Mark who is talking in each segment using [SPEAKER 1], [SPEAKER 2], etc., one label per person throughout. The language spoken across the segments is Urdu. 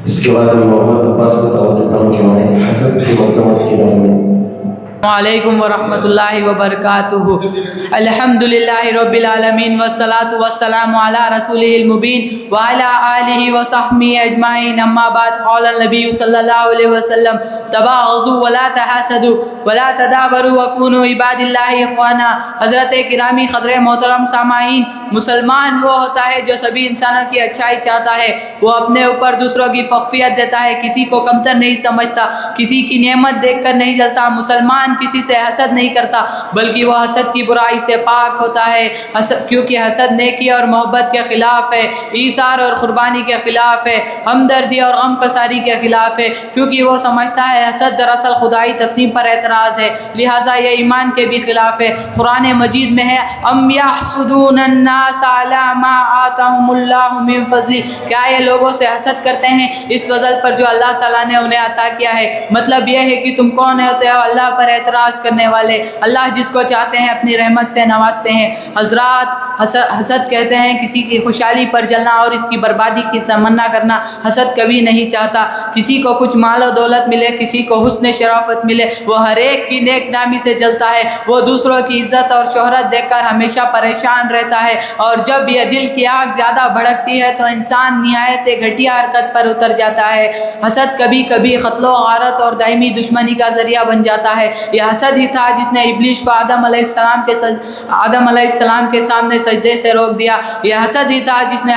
[SPEAKER 1] اس کے بعد میں محمد عباس کو دعوت دیتا ہوں کہ ہمارے حسد کی مذمت کے بارے میں۔
[SPEAKER 2] وعلیکم ورحمۃ اللہ وبرکاتہ۔ الحمدللہ رب العالمین والصلاة والسلام علی رسولہ المبین وعلی آلہ وصحبہ اجمعین، اما بعد، قال النبی صلی اللہ علیہ وسلم تباغضوا ولا تحاسدوا ولا تدابروا وکونوا عباد اللہ اخوانا۔ حضرت گرامی قدر محترم سامعین، مسلمان وہ ہوتا ہے جو سبھی انسانوں کی اچھائی چاہتا ہے، وہ اپنے اوپر دوسروں کی فوقیت دیتا ہے، کسی کو کمتر نہیں سمجھتا، کسی کی نعمت دیکھ کر نہیں جلتا۔ مسلمان کسی سے حسد نہیں کرتا بلکہ وہ حسد کی برائی سے پاک ہوتا ہے، کیونکہ حسد نیکی اور محبت کے خلاف ہے، ایثار اور قربانی کے خلاف ہے، ہمدردی اور غم گساری کے خلاف ہے، کیونکہ وہ سمجھتا ہے حسد دراصل خدائی تقسیم پر اعتراض ہے، لہٰذا یہ ایمان کے بھی خلاف ہے۔ قرآن مجید میں ہے ام یحسدون الناس علی ما آتاہم اللہ من فضل، کیا یہ لوگوں سے حسد کرتے ہیں اس فضل پر جو اللہ تعالیٰ نے انہیں عطا کیا ہے؟ مطلب یہ ہے کہ تم کون ہوتے ہو اللہ پر اعتراض کرنے والے؟ اللہ جس کو چاہتے ہیں اپنی رحمت سے نوازتے ہیں۔ حضرات، حسد کہتے ہیں کسی کی خوشحالی پر جلنا اور اس کی بربادی کی تمنا کرنا۔ حسد کبھی نہیں چاہتا کسی کو کچھ مال و دولت ملے، کسی کو حسن شرافت ملے، وہ ہر ایک کی نیک نامی سے جلتا ہے، وہ دوسروں کی عزت اور شہرت دیکھ کر ہمیشہ پریشان رہتا ہے، اور جب یہ دل کی آگ زیادہ بھڑکتی ہے تو انسان نہایت گھٹیا حرکت پر اتر جاتا ہے۔ حسد کبھی کبھی قتل و غارت اور دائمی دشمنی کا ذریعہ بن جاتا ہے۔ یہ حسد ہی تھا جس نے ابلیس کو آدم علیہ السلام کے سامنے سجدے سے روک دیا۔ یہ حسد ہی تھا جس نے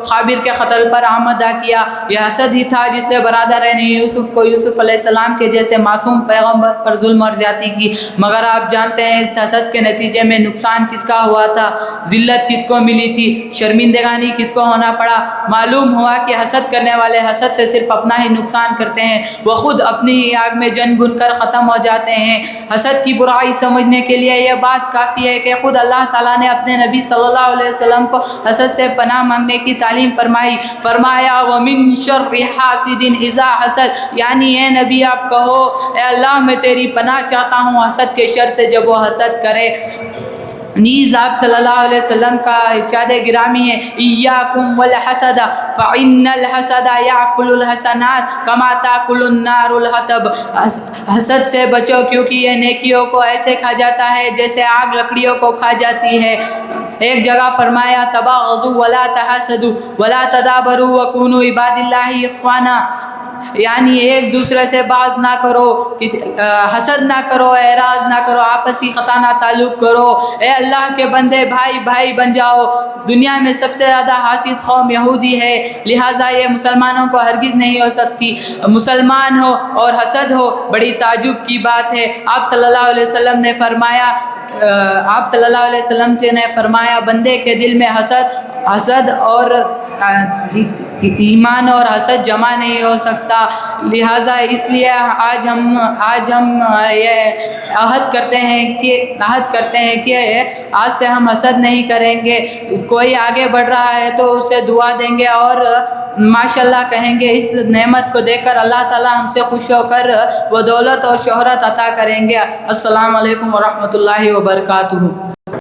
[SPEAKER 2] خابر کے قتل پر آمدہ کیا۔ یہ حسد ہی تھا جس نے برادرین یوسف کو یوسف علیہ السلام کے جیسے معصوم پیغمبر پر ظلم اور زیادتی کی۔ مگر آپ جانتے ہیں اس حسد کے نتیجے میں نقصان کس کا ہوا تھا؟ ذلت کس کو ملی تھی؟ شرمندگانی کس کو ہونا پڑا؟ معلوم ہوا کہ حسد کرنے والے حسد سے صرف اپنا ہی نقصان کرتے ہیں، وہ خود اپنی ہی آگ میں جن بھن کر ختم ہو جاتے ہیں۔ حسد کی برائی سمجھنے کے لیے یہ بات کافی ہے کہ خود اللہ تعالیٰ نے اپنے نبی صلی اللہ علیہ وسلم کو حسد سے پناہ مانگنے کی تعلیم فرمایا وَمِن شَرِّ حَاسِدٍ إِذَا حَسَدَ، یعنی اے نبی آپ کہو اے اللہ میں تیری پناہ چاہتا ہوں حسد کے شر سے جب وہ حسد کرے۔ نیز آپ صلی اللہ علیہ وسلم کا ارشاد گرامی ہے ایاکم والحسد فإن الحسد یأکل الحسنات کما تأکل النار الحطب، حسد سے بچو کیونکہ یہ نیکیوں کو ایسے کھا جاتا ہے جیسے آگ لکڑیوں کو کھا جاتی ہے۔ ایک جگہ فرمایا تباغضوا ولا تحاسدوا ولا تدابروا وکونوا عباد اللہ اخوانا، یعنی ایک دوسرے سے باز نہ کرو، حسد نہ کرو، اعراض نہ کرو، آپسی خطانہ تعلق کرو، اے اللہ کے بندے بھائی بھائی بن جاؤ۔ دنیا میں سب سے زیادہ حاسد قوم یہودی ہے، لہٰذا یہ مسلمانوں کو ہرگز نہیں ہو سکتی۔ مسلمان ہو اور حسد ہو، بڑی تعجب کی بات ہے۔ آپ صلی اللہ علیہ وسلم نے فرمایا بندے کے دل میں حسد اور ایمان اور حسد جمع نہیں ہو سکتا، لہٰذا اس لیے آج ہم یہ عہد کرتے ہیں کہ آج سے ہم حسد نہیں کریں گے۔ کوئی آگے بڑھ رہا ہے تو اسے دعا دیں گے اور ماشاءاللہ کہیں گے، اس نعمت کو دیکھ کر اللہ تعالیٰ ہم سے خوش ہو کر وہ دولت اور شہرت عطا کریں گے۔ السلام علیکم ورحمۃ اللہ وبرکاتہ۔